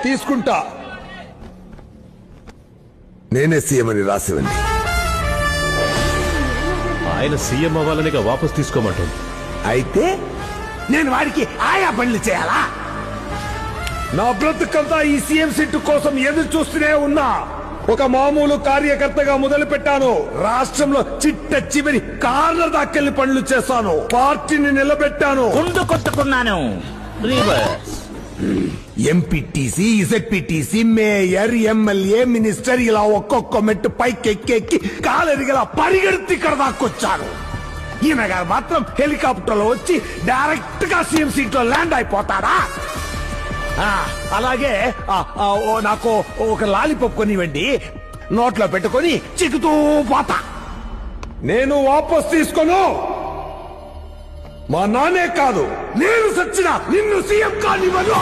తీసుకుంటా. నేనే సీఎం అని రాసివ్వండి. ఆయన సీఎం అవ్వాలనిగా వాపస్ తీసుకోమంటుంది. అయితే నేను వాడికి ఆయా పనులు చేయాలా? నా బ్రతుకంతా ఈ సీఎం సీటు కోసం ఎదురు చూస్తూనే ఉన్నా. ఒక మామూలు కార్యకర్తగా మొదలు పెట్టాను. రాష్ట్రంలో చిట్ట చివరి కార్ల దాకెళ్లి పనులు చేశాను. పార్టీని నిలబెట్టాను. ముందు కొట్టుకున్నాను. ఎంపీటీసీ, ఇజెడ్పీటీసీ, మేయర్, ఎమ్మెల్యే, మినిస్టర్ ఇలా ఒక్కొక్క మెట్టు పైకెక్కి కాలెరిగలా పరిగెడితే ఇక్కడ దాకొచ్చాను. ఈయన గారు మాత్రం హెలికాప్టర్ లో వచ్చి డైరెక్ట్ గా సీఎం సీట్ లో ల్యాండ్ అయిపోతాడా? అలాగే నాకు ఒక లాలీపాప్ కొనివ్వండి, నోట్లో పెట్టుకొని చిక్కుతూ పోతా. నేను వాపస్ తీసుకోను. మా నాన్నే కాదు, నేను సచ్చినా నిన్ను సీఎం కానివ్వను.